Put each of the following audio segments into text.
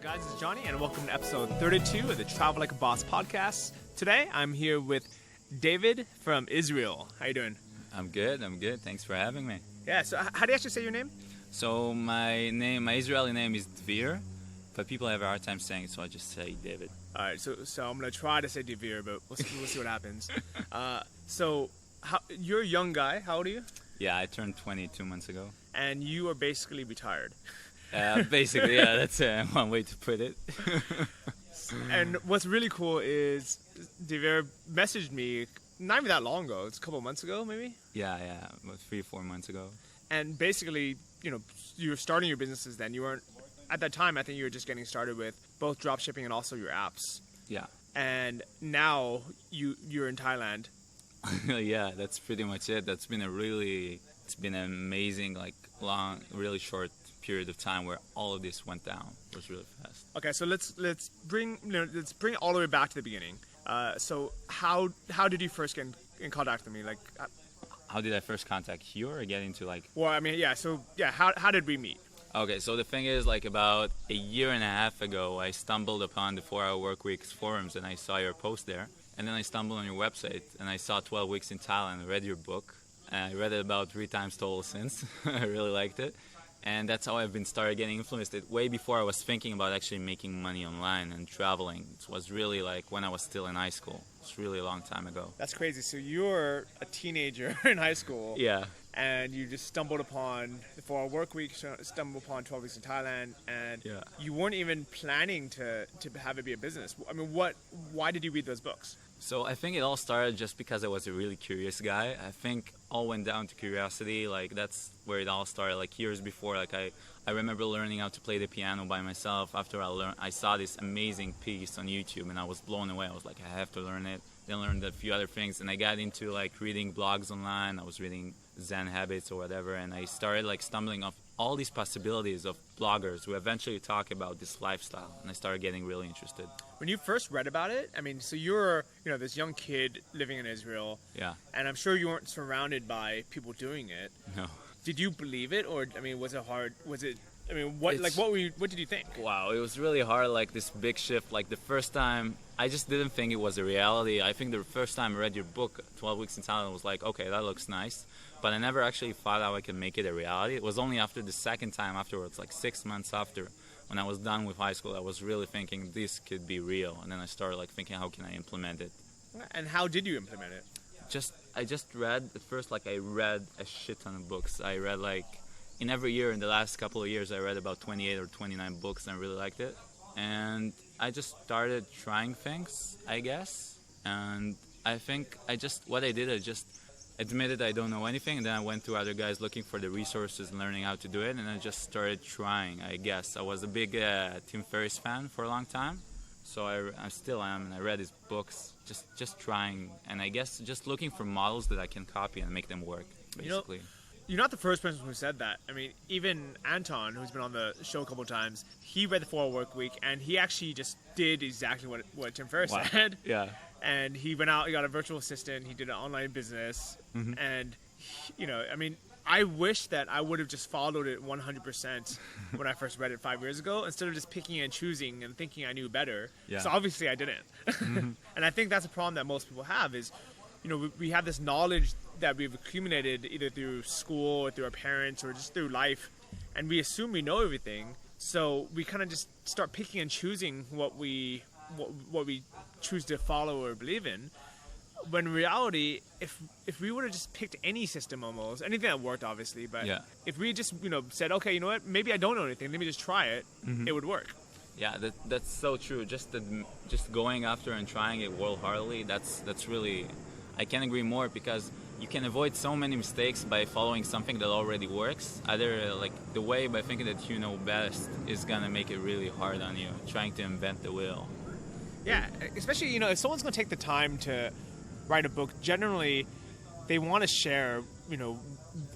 guys, it's Johnny, and welcome to episode 32 of the Travel Like a Boss podcast. Today, I'm here with David from Israel. How you doing? I'm good. Thanks for having me. Yeah, so how do you actually say your name? So my Israeli name is Dvir, but people have a hard time saying it, so I just say David. All right, so I'm going to try to say Dvir, but we'll see what happens. You're a young guy. How old are you? Yeah, I turned 20 2 months ago. And you are basically retired. Basically, yeah, that's one way to put it. And what's really cool is Dvir messaged me not even that long ago. It's a couple months ago, maybe? Yeah, about 3 or 4 months ago. And basically, you were starting your businesses then. You weren't, at that time, I think you were just getting started with both drop shipping and also your apps. Yeah. And now you're in Thailand. Yeah, that's pretty much it. It's been an amazing, long, really short period of time where all of this went down. It was really fast. Okay, so let's bring it all the way back to the beginning. So how did you first get in contact with me? How did I first contact you or get into Well, I mean, yeah. So yeah, how did we meet? Okay, so the thing is, about a year and a half ago, I stumbled upon the 4-Hour Workweek's forums and I saw your post there. And then I stumbled on your website and I saw 12 Weeks in Thailand. I read your book. And I read it about 3 times total since. I really liked it. And that's how I've started getting influenced. Way before I was thinking about actually making money online and traveling. It was really when I was still in high school. It's really a long time ago. That's crazy. So you're a teenager in high school. Yeah. And you just stumbled upon the 4-Hour Workweek, stumbled upon 12 Weeks in Thailand, and you weren't even planning to have it be a business. I mean, why did you read those books? So I think it all started just because I was a really curious guy. I think all went down to curiosity. That's where it all started. Years before, I remember learning how to play the piano by myself. After I saw this amazing piece on YouTube and I was blown away. I was like, I have to learn it. Then learned a few other things, and I got into reading blogs online. I was reading Zen Habits or whatever, and I started stumbling off all these possibilities of bloggers who eventually talk about this lifestyle, and I started getting really interested. When you first read about it, I mean, so you're this young kid living in Israel, yeah, and I'm sure you weren't surrounded by people doing it. No. Did you believe it, or I mean, was it hard? Was it? I mean, what did you think? Wow, it was really hard. This big shift. The first time, I just didn't think it was a reality. I think the first time I read your book, 12 Weeks in Thailand, was okay, that looks nice. But I never actually thought how I could make it a reality. It was only after the second time afterwards, 6 months after, when I was done with high school, I was really thinking this could be real. And then I started thinking, how can I implement it? And how did you implement it? I just read at first. I read a shit ton of books. I read in every year in the last couple of years, I read about 28 or 29 books, and I really liked it. And I just started trying things, I guess. And I think I just admitted I don't know anything, and then I went to other guys looking for the resources and learning how to do it, and I just started trying, I guess. I was a big Tim Ferriss fan for a long time, so I still am, and I read his books, just trying, and I guess just looking for models that I can copy and make them work, basically. You're not the first person who said that. I mean, even Anton, who's been on the show a couple of times, he read the 4-Hour Workweek, and he actually just did exactly what Tim Ferriss said. Yeah. And he went out, he got a virtual assistant, he did an online business, and, I mean, I wish that I would have just followed it 100% when I first read it 5 years ago, instead of just picking and choosing and thinking I knew better. Yeah. So obviously I didn't. And I think that's a problem that most people have is, we have this knowledge that we've accumulated either through school or through our parents or just through life, and we assume we know everything. So we kind of just start picking and choosing what we choose to follow or believe in. When in reality, if we would have just picked any system, almost anything that worked, obviously, but if we just said, okay, you know what, maybe I don't know anything, let me just try it, it would work. Yeah, that's so true. Just going after and trying it wholeheartedly, that's really, I can't agree more, because you can avoid so many mistakes by following something that already works. Either the way by thinking that you know best is gonna make it really hard on you, trying to invent the wheel. Yeah, especially if someone's gonna take the time to write a book, generally they want to share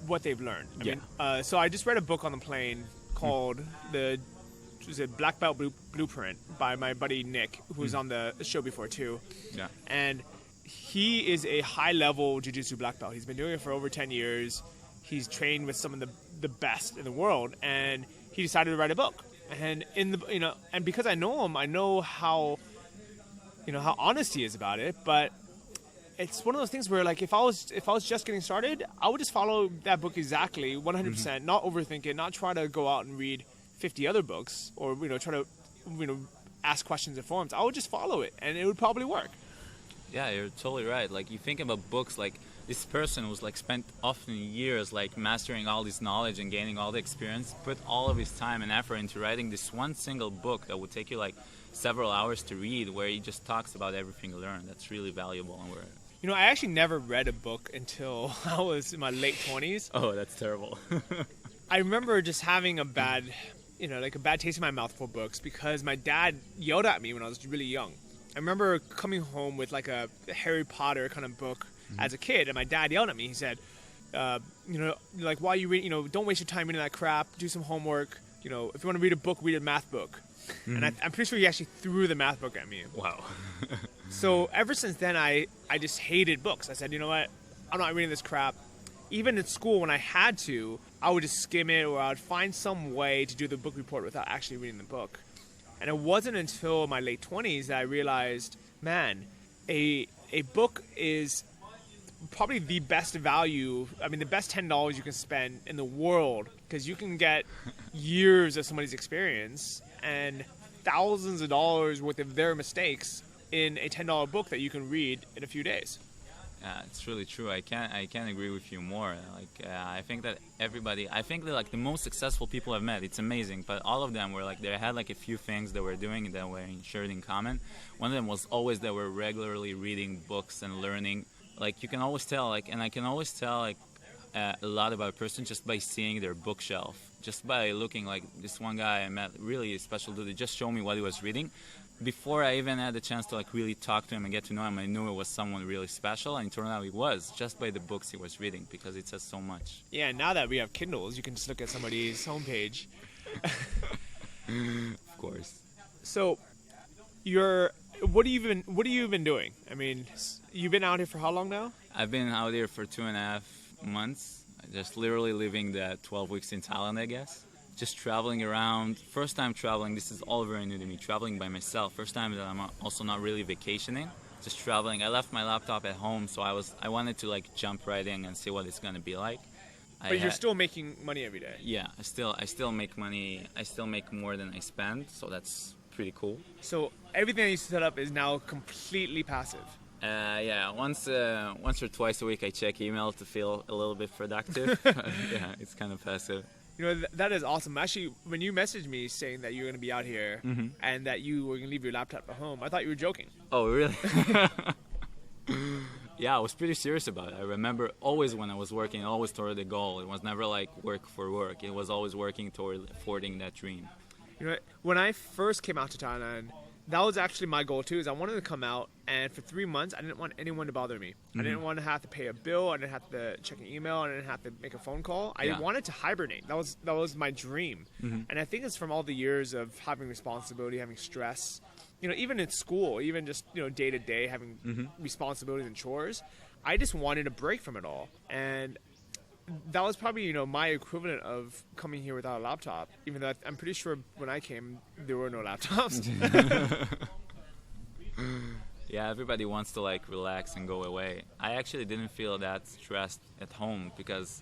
what they've learned. I mean, so I just read a book on the plane called the Black Belt Blueprint by my buddy Nick, who was on the show before too. Yeah, and he is a high-level jiu-jitsu black belt. He's been doing it for over 10 years. He's trained with some of the best in the world, and he decided to write a book. And and because I know him, I know how honest he is about it. But it's one of those things where, like, if I was just getting started, I would just follow that book exactly 100%, not overthink it, not try to go out and read 50 other books, or try to ask questions in forums. I would just follow it, and it would probably work. Yeah, you're totally right. Like, you think about books, like this person who's like spent often years like mastering all this knowledge and gaining all the experience, put all of his time and effort into writing this one single book that would take you like several hours to read, where he just talks about everything you learned. That's really valuable. And I actually never read a book until I was in my late 20s. Oh, that's terrible. I remember just having a bad taste in my mouth for books because my dad yelled at me when I was really young. I remember coming home with like a Harry Potter kind of book as a kid, and my dad yelled at me. He said, like, why you read, don't waste your time reading that crap, do some homework. If you want to read a book, read a math book. And I'm pretty sure he actually threw the math book at me. Wow. So ever since then, I just hated books. I said, you know what, I'm not reading this crap. Even at school, when I had to, I would just skim it, or I would find some way to do the book report without actually reading the book. And it wasn't until my late 20s that I realized, man, a book is probably the best value, the best $10 you can spend in the world, because you can get years of somebody's experience and thousands of dollars worth of their mistakes in a $10 book that you can read in a few days. Yeah, it's really true. I can't agree with you more. Like, I think that like the most successful people I've met, it's amazing, but all of them were like, they had like a few things they were doing that were shared in common. One of them was always they were regularly reading books and learning. Like, you can always tell, like, and I can always tell like a lot about a person just by seeing their bookshelf, just by looking. Like, this one guy I met, really special dude, he just showed me what he was reading. Before I even had the chance to like really talk to him and get to know him, I knew it was someone really special, and it turned out he was, just by the books he was reading, because it says so much. Yeah, now that we have Kindles, you can just look at somebody's homepage. Of course. So, what have you been doing? I mean, you've been out here for how long now? I've been out here for 2.5 months, just literally living the 12 weeks in Thailand, I guess. Just traveling around. First time traveling, this is all very new to me, traveling by myself. First time that I'm also not really vacationing, just traveling. I left my laptop at home, so I wanted to like jump right in and see what it's going to be like. But you're still making money every day. Yeah, I still make money. I still make more than I spend, so that's pretty cool. So everything that you set up is now completely passive. Yeah, once or twice a week I check email to feel a little bit productive. Yeah, it's kind of passive. That is awesome. Actually, when you messaged me saying that you were going to be out here and that you were going to leave your laptop at home, I thought you were joking. Oh, really? Yeah, I was pretty serious about it. I remember always when I was working, always toward the goal. It was never like work for work. It was always working toward affording that dream. When I first came out to Thailand, that was actually my goal too, is I wanted to come out, and for 3 months I didn't want anyone to bother me. I didn't want to have to pay a bill, I didn't have to check an email, I didn't have to make a phone call. I wanted to hibernate. That was my dream. And I think it's from all the years of having responsibility, having stress, even in school, even just day to day having responsibilities and chores. I just wanted a break from it all, and that was probably my equivalent of coming here without a laptop, even though I'm pretty sure when I came there were no laptops. Yeah, everybody wants to like relax and go away. I actually didn't feel that stressed at home, because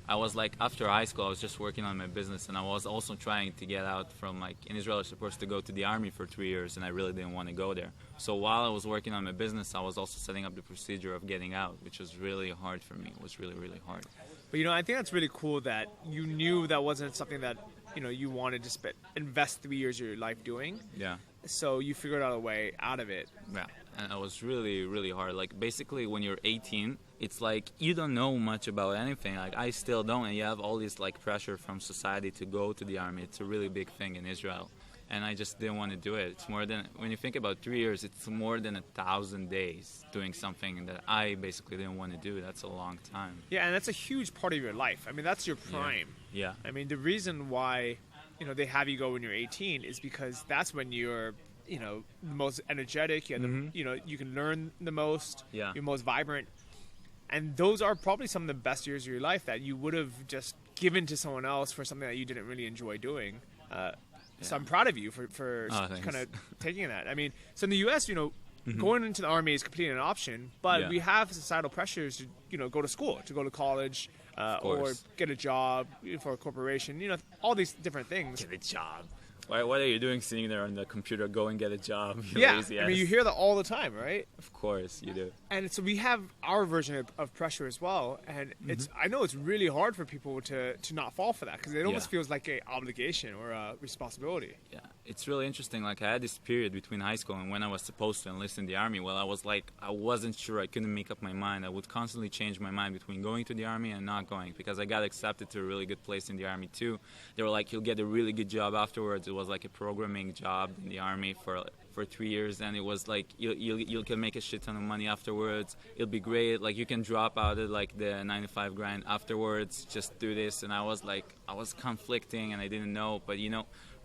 I was like, after high school I was just working on my business, and I was also trying to get out from, like, in Israel I was supposed to go to the army for 3 years, and I really didn't want to go there. So while I was working on my business, I was also setting up the procedure of getting out, which was really hard for me. It was really, really hard. But I think that's really cool that you knew that wasn't something that you wanted to invest 3 years of your life doing. Yeah. So you figured out a way out of it. Yeah, and it was really, really hard. Like, basically, when you're 18, it's like you don't know much about anything. Like, I still don't, and you have all this like pressure from society to go to the army. It's a really big thing in Israel, and I just didn't want to do it. It's more than, when you think about 3 years, it's more than 1,000 days doing something that I basically didn't want to do. That's a long time. Yeah, and that's a huge part of your life. I mean, that's your prime. Yeah. I mean, the reason why they have you go when you're 18 is because that's when you're the most energetic, and you can learn the most. Yeah. You're most vibrant, and those are probably some of the best years of your life that you would have just given to someone else for something that you didn't really enjoy doing. So I'm proud of you for kind of taking that. I mean, so in the U.S., going into the Army is completely an option, but we have societal pressures to, go to school, to go to college, or get a job for a corporation, all these different things. Get a job. What are you doing sitting there on the computer? Go and get a job. Lazy ass. I mean, you hear that all the time, right? Of course, you do. And so we have our version of pressure as well, and I know it's really hard for people to not fall for that, because it almost feels like an obligation or a responsibility. Yeah, it's really interesting. Like, I had this period between high school and when I was supposed to enlist in the Army. Well, I wasn't sure. I couldn't make up my mind. I would constantly change my mind between going to the Army and not going, because I got accepted to a really good place in the Army too. They were like, you'll get a really good job afterwards. It was like a programming job in the Army for 3 years, and it was like you can make a shit ton of money afterwards. It'll be great. Like, you can drop out of like the 95 grand afterwards. Just do this. And I was conflicting, and I didn't know. But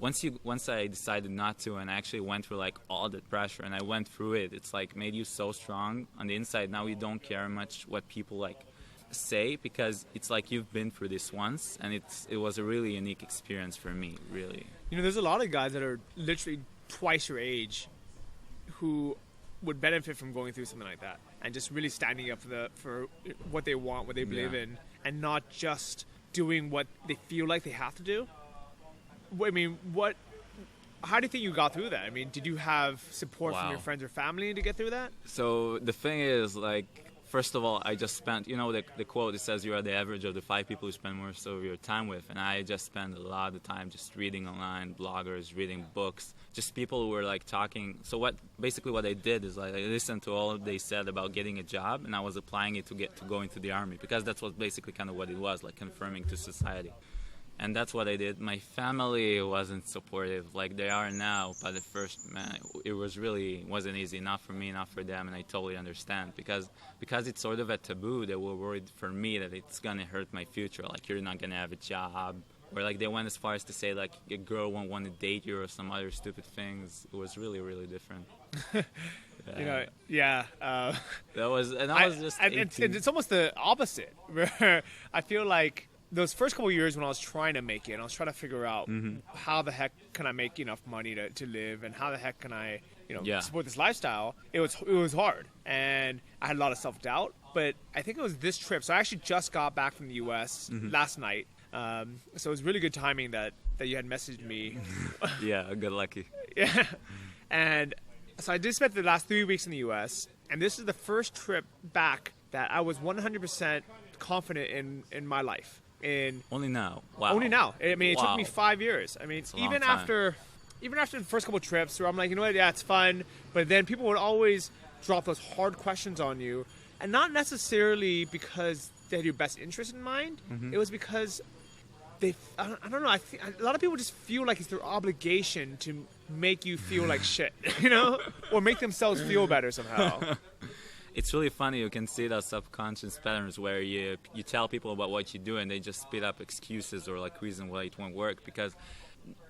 once I decided not to, and I actually went through like all that pressure, and I went through it, it's like made you so strong on the inside. Now you don't care much what people like say, because it's like you've been through this once, and it was a really unique experience for me, really. There's a lot of guys that are literally twice your age who would benefit from going through something like that and just really standing up for what they want, what they believe in, and not just doing what they feel like they have to do. I mean, how do you think you got through that? I mean, did you have support from your friends or family to get through that? So the thing is, like, first of all, I just spent, the quote, it says you are the average of the 5 people you spend most of your time with. And I just spent a lot of time just reading online, bloggers, reading books, just people who were like talking. So what I did is I listened to all they said about getting a job, and I was applying it to go into the Army, because that's what basically kind of what it was, like confirming to society. And that's what I did. My family wasn't supportive like they are now, but at first, man, it wasn't easy, not for me, not for them, and I totally understand, because it's sort of a taboo. They were worried for me that it's gonna hurt my future, like you're not gonna have a job, or like they went as far as to say like a girl won't want to date you or some other stupid things. It was really, really different. That was, and I was just 18. It's almost the opposite, where I feel like those first couple of years when I was trying to make it, and I was trying to figure out how the heck can I make enough money to live, and how the heck can I support this llifestyle, it was hard, and I had a lot of self-doubt. But I think it was this trip. So I actually just got back from the U.S. last night, so it was really good timing that you had messaged me. Yeah, good lucky. Yeah, and so I did spend the last 3 weeks in the U.S., and this is the first trip back that I was 100% confident in my life. Only now. Wow. Only now. I mean, it took me 5 years. I mean, even after the first couple of trips where I'm like, yeah, it's fun, but then people would always drop those hard questions on you, and not necessarily because they had your best interest in mind. It was because I don't know. A lot of people just feel like it's their obligation to make you feel like shit, or make themselves feel better somehow. It's really funny. You can see those subconscious patterns where you tell people about what you do, and they just spit up excuses or like reason why it won't work. Because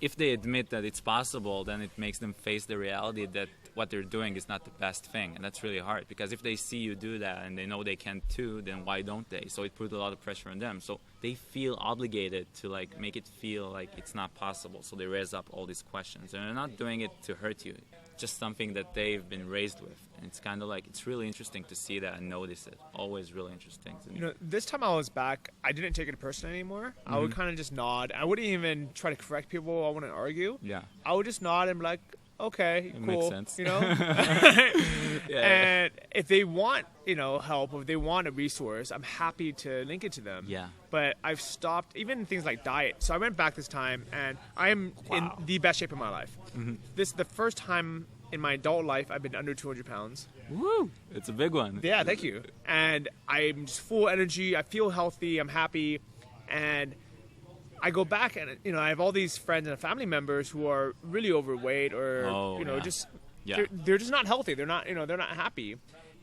if they admit that it's possible, then it makes them face the reality that what they're doing is not the best thing, and that's really hard. Because if they see you do that and they know they can too, then why don't they? So it puts a lot of pressure on them. So they feel obligated to like make it feel like it's not possible. So they raise up all these questions, and they're not doing it to hurt you. Just something that they've been raised with, and it's kind of like, it's really interesting to see that and notice it. Always really interesting to me. This time I was back, I didn't take it personally anymore. I would kind of just nod. I wouldn't even try to correct people. I wouldn't argue. Yeah. I would just nod and be like, okay, it cool. Makes sense. Yeah. And if they want, help, or if they want a resource, I'm happy to link it to them. Yeah. But I've stopped, even things like diet. So I went back this time, and I am in the best shape of my life. This is the first time in my adult life I've been under 200 pounds. Woo! It's a big one. Yeah, thank you. And I'm just full energy. I feel healthy. I'm happy. And I go back, and I have all these friends and family members who are really overweight, or they're just not healthy. They're not they're not happy,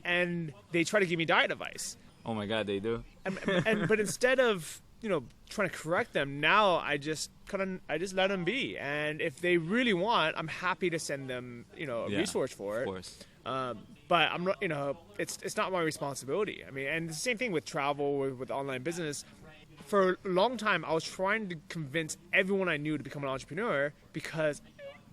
and they try to give me diet advice. Oh my God, they do. But instead of trying to correct them, now I just let them be. And if they really want, I'm happy to send them a resource for it. Of course. But I'm not it's not my responsibility. I mean, and the same thing with travel, with online business. for a long time, I was trying to convince everyone I knew to become an entrepreneur because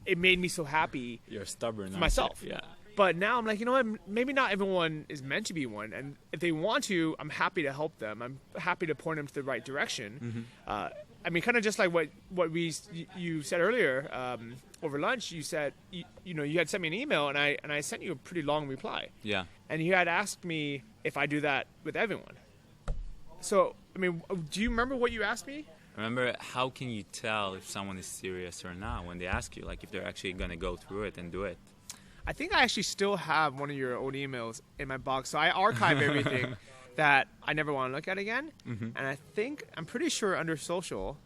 it made me so happy. You're stubborn. Myself. Yeah. But now I'm like, you know what? Maybe not everyone is meant to be one, and if they want to, I'm happy to help them. I'm happy to point them to the right direction. I mean, kind of just like what you said earlier over lunch. You said you had sent me an email, and I sent you a pretty long reply. Yeah. And you had asked me if I do that with everyone. So I mean, do you remember what you asked me? Remember, how can you tell if someone is serious or not when they ask you, like if they're actually gonna go through it and do it? I think I actually still have one of your old emails in my box. So I archive everything that I never want to look at again. And I'm pretty sure under social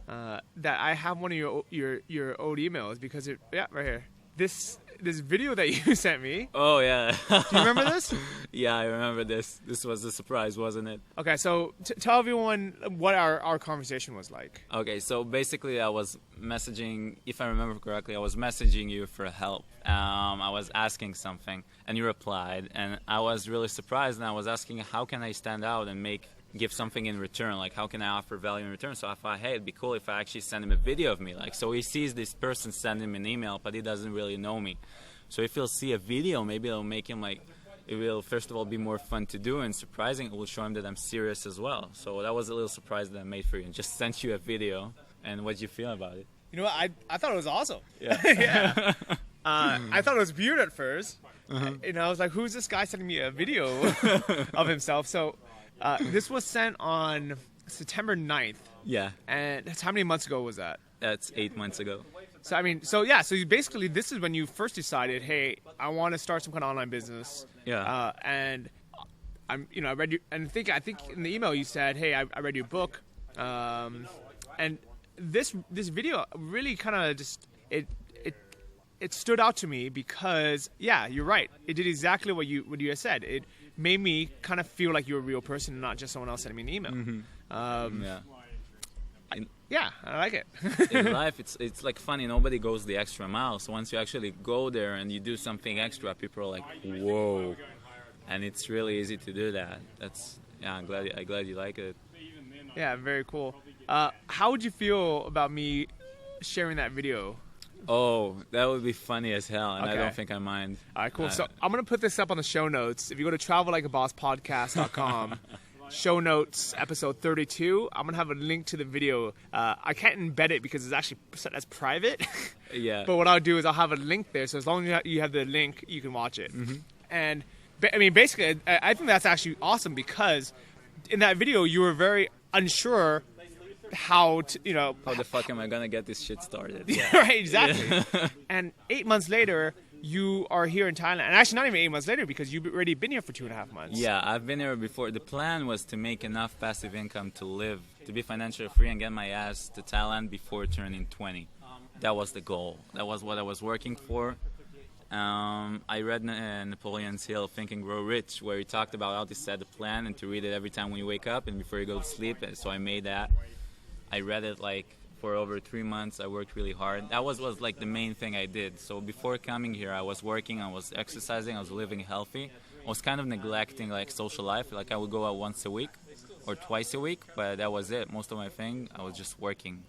that I have one of your old emails because right here. This video that you sent me. Oh yeah. Do you remember this? Yeah, I remember this. This was a surprise, wasn't it? Okay, so tell everyone what our conversation was like. Okay, so basically I was messaging, if I remember correctly, I was messaging you for help. I was asking something, and you replied, and I was really surprised, and I was asking, how can I stand out and give something in return? Like, how can I offer value in return? So I thought, hey, it'd be cool if I actually send him a video of me. Like, so he sees this person send him an email, but he doesn't really know me. So if he'll see a video, maybe it'll make him like, it will first of all be more fun to do, and surprising, it will show him that I'm serious as well. So that was a little surprise that I made for you, and just sent you a video. And what do you feel about it? You know what? I thought it was awesome. Yeah. Yeah. I thought it was weird at first. I was like, who's this guy sending me a video of himself? So this was sent on September 9th. Yeah. And how many months ago was that? That's 8 months ago. So I mean, so you basically, this is when you first decided, hey, I want to start some kind of online business. Yeah. And I read you, and I think in the email you said, hey, I read your book, and this video really kind of just it stood out to me because yeah, you're right. It did exactly what you had said. It made me kind of feel like you're a real person and not just someone else sending me an email. Yeah. Yeah, I like it. In life, it's like funny. Nobody goes the extra mile. So once you actually go there and you do something extra, people are like, "Whoa!" And it's really easy to do that. I'm glad you like it. Yeah, very cool. How would you feel about me sharing that video? Oh, that would be funny as hell, and Okay. I don't think I mind. All right, cool. So I'm gonna put this up on the show notes. If you go to travellikeabosspodcast.com. Show notes, episode 32. I'm gonna have a link to the video. I can't embed it because it's actually set as private. Yeah. But what I'll do is I'll have a link there. So as long as you have the link, you can watch it. And I mean, basically, I think that's actually awesome because in that video you were very unsure how to, How the fuck am I gonna get this shit started? Yeah. Right, exactly. And 8 months later, you are here in Thailand, and actually not even 8 months later because you've already been here for 2.5 months. Yeah, I've been here before. The plan was to make enough passive income to be financially free and get my ass to Thailand before turning 20. That was the goal. That was what I was working for. I read Napoleon Hill, Think and Grow Rich, where he talked about how to set a plan and to read it every time when you wake up and before you go to sleep. So I made that. I read it for over 3 months. I worked really hard. That was like the main thing I did. So before coming here, I was working, I was exercising, I was living healthy. I was kind of neglecting social life. Like I would go out once a week or twice a week, but that was it. Most of my thing, I was just working.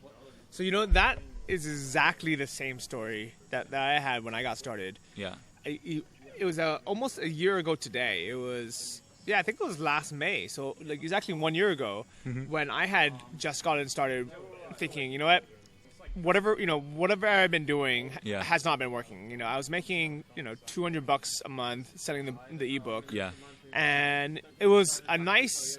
So that is exactly the same story that I had when I got started. Yeah. It was almost a year ago today. It was, I think it was last May. So exactly 1 year ago when I had just gotten started thinking, you know what? Whatever I've been doing has not been working. I was making, $200 a month selling the ebook. Yeah. And it was a nice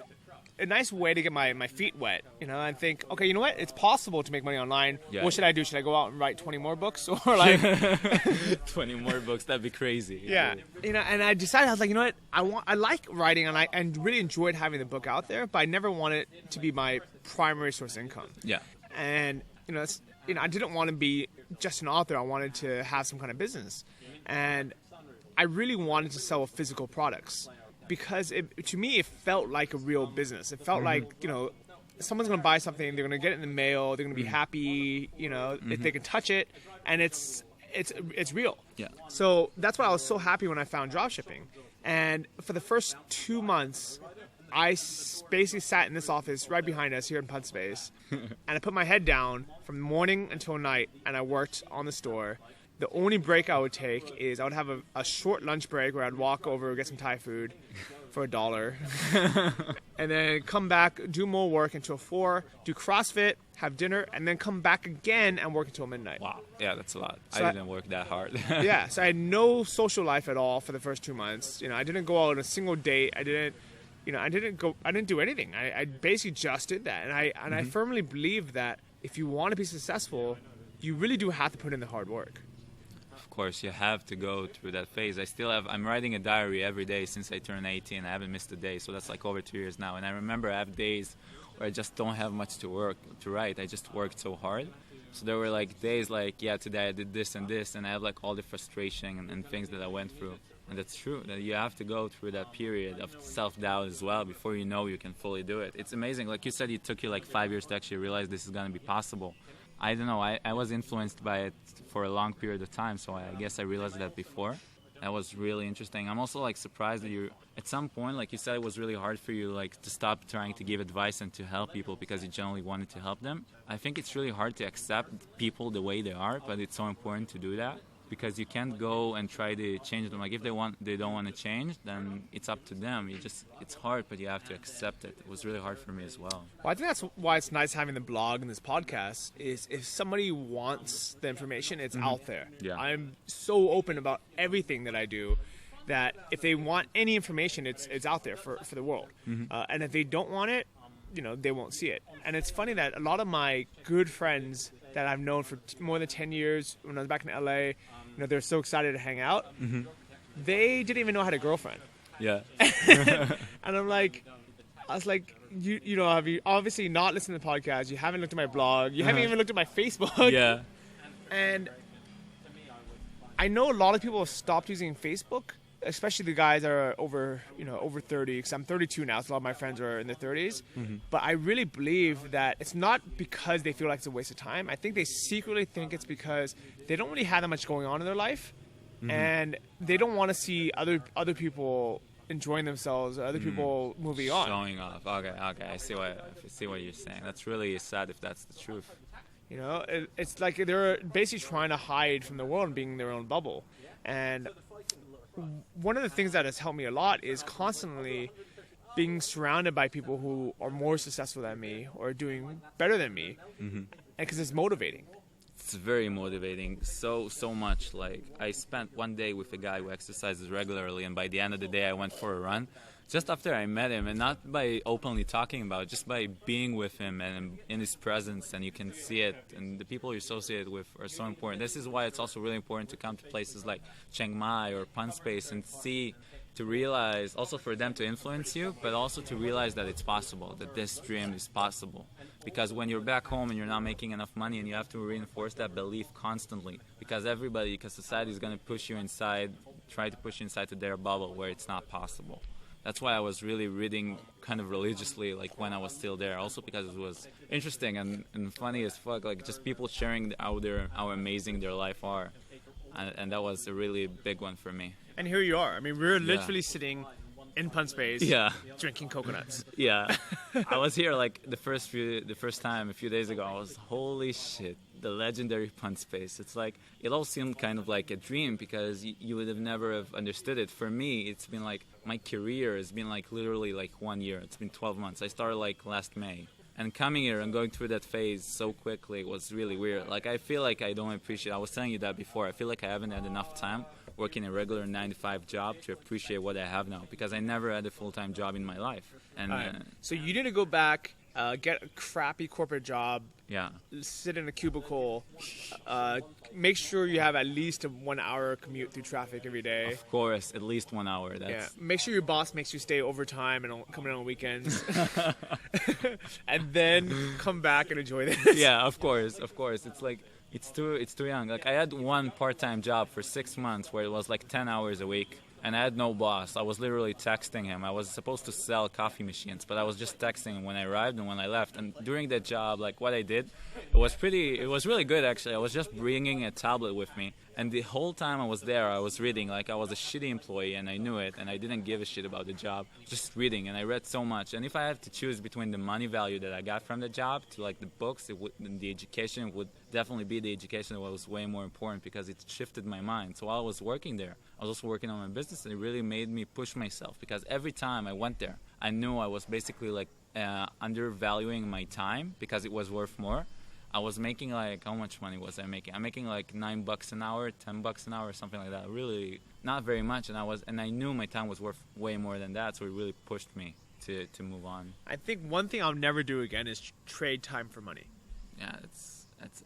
way to get my feet wet, and think, okay, you know what? It's possible to make money online. Yeah. What should I do? Should I go out and write 20 more books or 20 more books? That'd be crazy. Yeah. And I decided, I was like, you know what? I like writing and I really enjoyed having the book out there, but I never wanted it to be my primary source of income. Yeah. And I didn't want to be just an author. I wanted to have some kind of business, and I really wanted to sell physical products because to me it felt like a real business. It felt like someone's going to buy something, they're going to get it in the mail, they're going to be happy, if they can touch it, and it's real. Yeah. So that's why I was so happy when I found dropshipping. And for the first 2 months, basically sat in this office right behind us here in Pun Space, and I put my head down from morning until night, and I worked on the store. The only break I would take is I would have a short lunch break where I'd walk over, get some Thai food for $1, and then come back, do more work until 4, do CrossFit, have dinner, and then come back again and work until midnight. Wow. Yeah, that's a lot. So I didn't work that hard. Yeah, so I had no social life at all for the first 2 months. I didn't go out on a single date. I didn't do anything. I basically just did that. And I firmly believe that if you want to be successful, you really do have to put in the hard work. Of course, you have to go through that phase. I'm writing a diary every day since I turned 18. I haven't missed a day, so that's like over 2 years now. And I remember I have days where I just don't have much to write. I just worked so hard. So there were like days like, yeah, today I did this, and I have like all the frustration and things that I went through. And that's true, that you have to go through that period of self-doubt as well before you know you can fully do it. It's amazing. Like you said, it took you like 5 years to actually realize this is going to be possible. I don't know, I was influenced by it for a long period of time, so I guess I realized that before. That was really interesting. I'm also like surprised that at some point, like you said, it was really hard for you like to stop trying to give advice and to help people because you generally wanted to help them. I think it's really hard to accept people the way they are, but it's so important to do that. Because you can't go and try to change them. Like if they don't want to change, then it's up to them. It's hard, but you have to accept it. It was really hard for me as well. Well, I think that's why it's nice having the blog and this podcast. Is if somebody wants the information, it's out there. Yeah. I'm so open about everything that I do, that if they want any information, it's out there for the world. And if they don't want it, they won't see it. And it's funny that a lot of my good friends that I've known for more than 10 years, when I was back in LA, they're so excited to hang out. They didn't even know I had a girlfriend. Yeah. And I was like, have you obviously not listened to the podcast? You haven't looked at my blog. You haven't even looked at my Facebook. Yeah. And I know a lot of people have stopped using Facebook, especially the guys that are over 30, because I'm 32 now, so a lot of my friends are in their 30s. But I really believe that it's not because they feel like it's a waste of time. I think they secretly think it's because they don't really have that much going on in their life, and they don't want to see other people enjoying themselves, or other people moving on. Showing off. Okay. I see what you're saying. That's really sad if that's the truth. It's like they're basically trying to hide from the world and being in their own bubble. And one of the things that has helped me a lot is constantly being surrounded by people who are more successful than me or doing better than me, and because it's motivating. It's very motivating, so much. Like I spent one day with a guy who exercises regularly, and by the end of the day I went for a run. Just after I met him, and not by openly talking about it, just by being with him and in his presence, and you can see it, and the people you associate with are so important. This is why it's also really important to come to places like Chiang Mai or Pun Space and to realize, also for them to influence you, but also to realize that it's possible, that this dream is possible. Because when you're back home and you're not making enough money, and you have to reinforce that belief constantly, because society is going to push you inside, try to push you inside to their bubble where it's not possible. That's why I was really reading kind of religiously, like when I was still there. Also because it was interesting and funny as fuck, like just people sharing how amazing their life are, and that was a really big one for me. And here you are. I mean, we're literally sitting in Pun Space, drinking coconuts. Yeah, I was here like the first time a few days ago. I was, holy shit, the legendary Pun Space. It's like it all seemed kind of like a dream because you would have never have understood it. For me, it's been like my career has been like literally like 1 year. It's been 12 months. I started like last May. And coming here and going through that phase so quickly was really weird. Like I feel like I don't appreciate. I was telling you that before. I feel like I haven't had enough time working a regular 9-to-5 job to appreciate what I have now, because I never had a full-time job in my life. And so you need to go back, get a crappy corporate job, yeah, sit in a cubicle, make sure you have at least a 1 hour commute through traffic every day. Of course, at least 1 hour. Make sure your boss makes you stay overtime and come in on weekends, and then come back and enjoy this. Yeah, of course. It's like it's too young. Like I had one part-time job for 6 months where it was like 10 hours a week. And I had no boss. I was literally texting him. I was supposed to sell coffee machines, but I was just texting him when I arrived and when I left. And during that job, like what I did, it was really good actually. I was just bringing a tablet with me, And the whole time I was there, I was reading. Like, I was a shitty employee, and I knew it, and I didn't give a shit about the job. Just reading, and I read so much. And if I had to choose between the money value that I got from the job to like the books, and the education, it would definitely be the education that was way more important because it shifted my mind. So while I was working there, I was also working on my business, and it really made me push myself because every time I went there, I knew I was basically like undervaluing my time because it was worth more. I was making like, how much money was I making? I'm making like $9 an hour, $10 an hour, something like that. Really, not very much. And I knew my time was worth way more than that. So it really pushed me to move on. I think one thing I'll never do again is trade time for money. Yeah,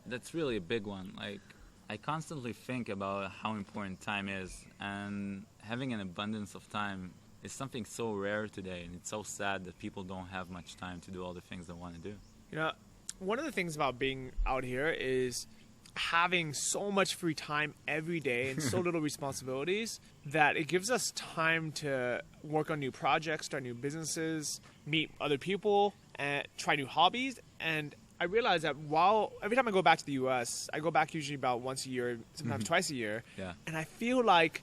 that's really a big one. Like, I constantly think about how important time is, and having an abundance of time is something so rare today, and it's so sad that people don't have much time to do all the things they want to do. You know, one of the things about being out here is having so much free time every day and so little responsibilities that it gives us time to work on new projects, start new businesses, meet other people, and try new hobbies. And I realize that every time I go back to the U.S., I go back usually about once a year, sometimes twice a year. Yeah. And I feel like,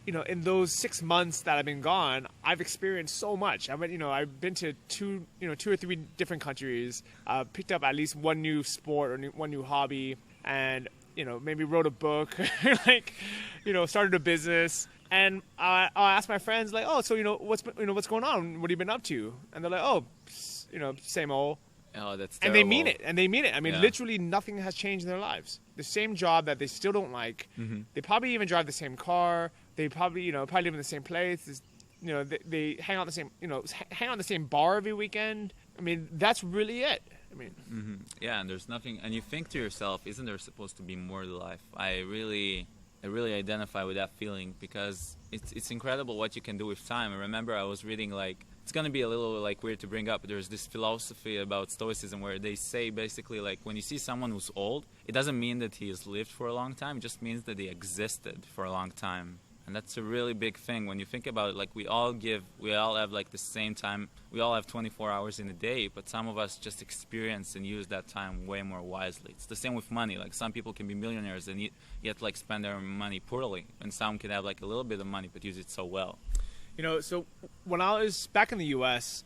in those 6 months that I've been gone, I've experienced so much. I've been to two or three different countries, picked up at least one new sport or one new hobby, and maybe wrote a book, started a business. And I'll ask my friends like, oh, so what's going on? What have you been up to? And they're like, oh, same old. Oh, that's terrible. And they mean it. I mean, literally nothing has changed in their lives. The same job that they still don't like. Mm-hmm. They probably even drive the same car. They probably live in the same place. They hang out the same bar every weekend. I mean, that's really it. I mean, yeah, and there's nothing. And you think to yourself, isn't there supposed to be more to life? I really identify with that feeling because it's incredible what you can do with time. I remember I was reading it's going to be a little weird to bring up. There's this philosophy about Stoicism where they say basically when you see someone who's old, it doesn't mean that he has lived for a long time. It just means that he existed for a long time. And that's a really big thing when you think about it. We all have the same time. We all have 24 hours in a day, but some of us just experience and use that time way more wisely. It's the same with money. Some people can be millionaires and yet spend their money poorly, and some can have a little bit of money but use it so well. So when I was back in the U.S.,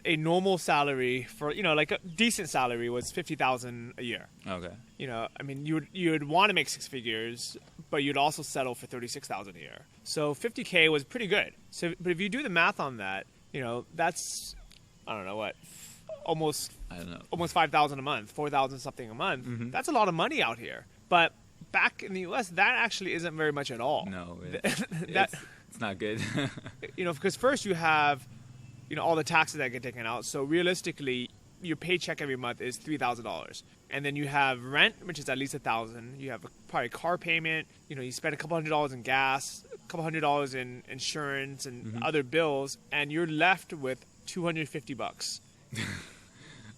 a normal salary for a decent salary was $50,000 a year. Okay. I mean, you'd want to make six figures, but you'd also settle for $36,000 a year. So $50K was pretty good. So, but if you do the math on that, that's almost $5,000 a month, $4,000 something a month. Mm-hmm. That's a lot of money out here. But back in the U.S., that actually isn't very much at all. No, it's not good. Because first you have all the taxes that get taken out. So realistically, your paycheck every month is $3,000, and then you have rent, which is at least $1,000. You have probably a car payment. You spend a couple $100 in gas, a couple $100 in insurance and other bills, and you're left with $250.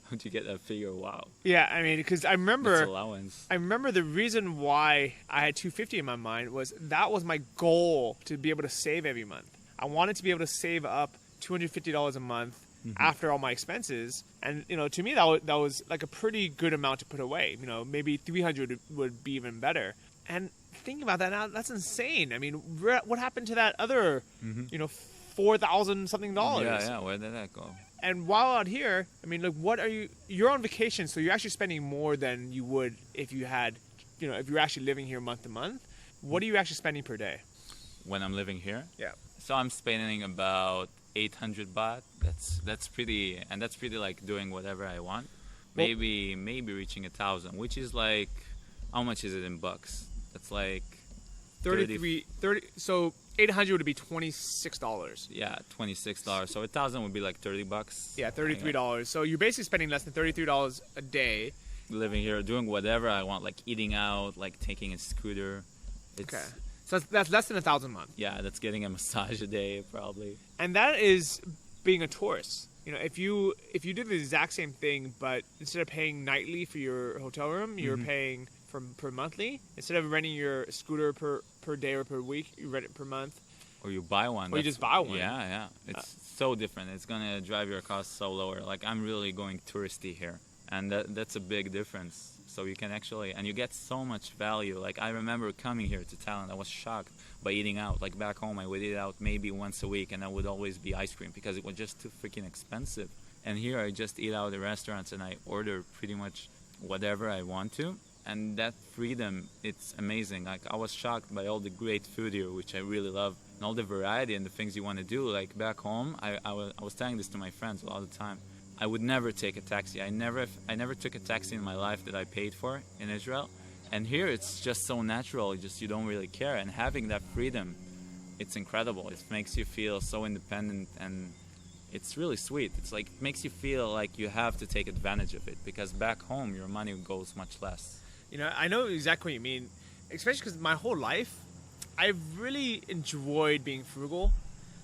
How'd you get that figure? Wow. Yeah, I mean, because I remember that's allowance. I remember the reason why I had $250 in my mind was that was my goal, to be able to save every month. I wanted to be able to save up $250 a month after all my expenses, and to me that was like a pretty good amount to put away. Maybe $300 would be even better. And thinking about that now, that's insane. I mean, what happened to that other $4,000 something dollars? Yeah, where did that go? And while out here, I mean, you're on vacation, so you're actually spending more than you would if you had, if you're actually living here month to month. What are you actually spending per day? When I'm living here? Yeah. So I'm spending about 800 baht. That's pretty, and that's pretty doing whatever I want. Maybe reaching 1,000, which is how much is it in bucks? That's 30. So 800 would be $26. Yeah, $26. So 1,000 would be $30. Yeah, $33. So you're basically spending less than $33 a day. Living here, doing whatever I want, eating out, taking a scooter. Okay. So that's less than 1,000 a month. Yeah, that's getting a massage a day probably. And that is being a tourist. If you do the exact same thing, but instead of paying nightly for your hotel room, you're paying per monthly. Instead of renting your scooter per day or per week, you rent it per month. Or you buy one. Or you just buy one. Yeah. It's so different. It's gonna drive your costs so lower. I'm really going touristy here, and that's a big difference. So you can actually, and you get so much value. Like I remember coming here to Thailand, I was shocked by eating out. Like back home, I would eat out maybe once a week, and that would always be ice cream because it was just too freaking expensive. And here I just eat out at restaurants and I order pretty much whatever I want to. And that freedom, it's amazing. Like I was shocked by all the great food here, which I really love, and all the variety and the things you want to do. Like back home, I was telling this to my friends a lot of the time. I would never take a taxi. I never took a taxi in my life that I paid for in Israel. And here it's just so natural. You don't really care. And having that freedom, it's incredible. It makes you feel so independent, and it's really sweet. It's like it makes you feel like you have to take advantage of it, because back home your money goes much less. You know, I know exactly what you mean, especially because my whole life, I've really enjoyed being frugal.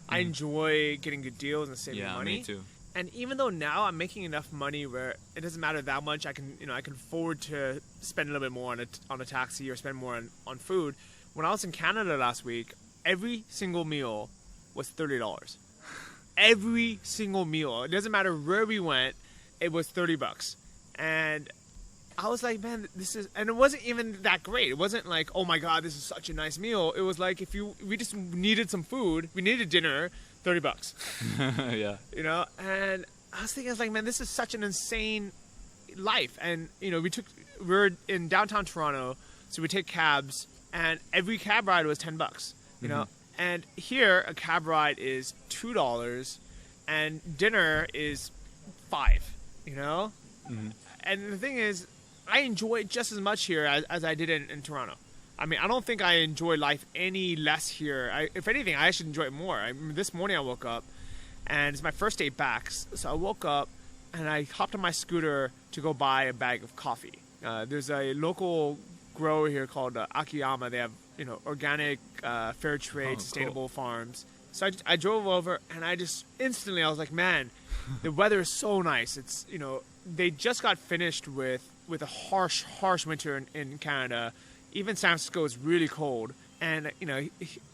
I enjoy getting good deals and saving money. Yeah, me too. And even though now I'm making enough money where it doesn't matter that much, I can afford to spend a little bit more on a taxi or spend more on food. When I was in Canada last week, every single meal was $30. Every single meal. It doesn't matter where we went, it was $30. And I was like, man, and it wasn't even that great. It wasn't like, oh my God, this is such a nice meal. It was like we just needed some food, we needed dinner, $30. Yeah. You know, and I was like, man, this is such an insane life. And you know, we're in downtown Toronto, so we take cabs, and every cab ride was $10. You know, and here a cab ride is $2, and dinner is $5. You know, and the thing is, I enjoy it just as much here as I did in Toronto. I mean, I don't think I enjoy life any less here. If anything, I should enjoy it more. This morning I woke up, and it's my first day back. So I woke up, and I hopped on my scooter to go buy a bag of coffee. There's a local grower here called Akiyama. They have, you know, organic, fair trade, sustainable farms. So I drove over, and I just instantly, I was like, man, the weather is so nice. It's, you know, they just got finished with a harsh winter in Canada. Even San Francisco is really cold. And, you know,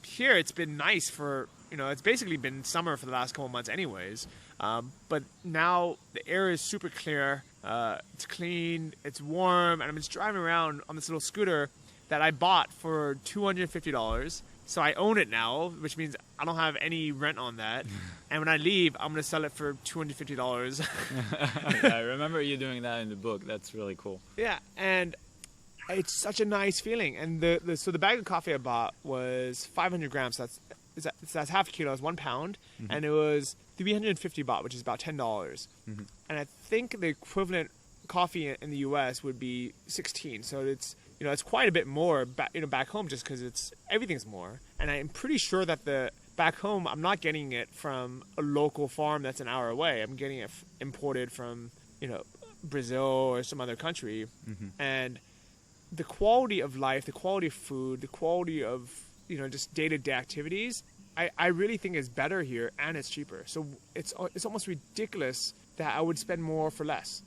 here it's been nice for, you know, it's basically been summer for the last couple of months anyways. But now the air is super clear. It's clean. It's warm. And I'm just driving around on this little scooter that I bought for $250. So I own it now, which means I don't have any rent on that. And when I leave, I'm going to sell it for $250. Yeah, I remember you doing that in the book. That's really cool. Yeah, and it's such a nice feeling. And so the bag of coffee I bought was 500 grams. So that's half a kilo. It's 1 pound. And it was 350 baht, which is about $10. And I think the equivalent coffee in the U.S. would be 16. So it's, you know, it's quite a bit more back home, just because everything's more. And I'm pretty sure that back home, I'm not getting it from a local farm that's an hour away. I'm getting it imported from, you know, Brazil or some other country. And the quality of life, the quality of food, the quality of, you know, just day-to-day activities, I really think is better here, and it's cheaper. So it's almost ridiculous that I would spend more for less.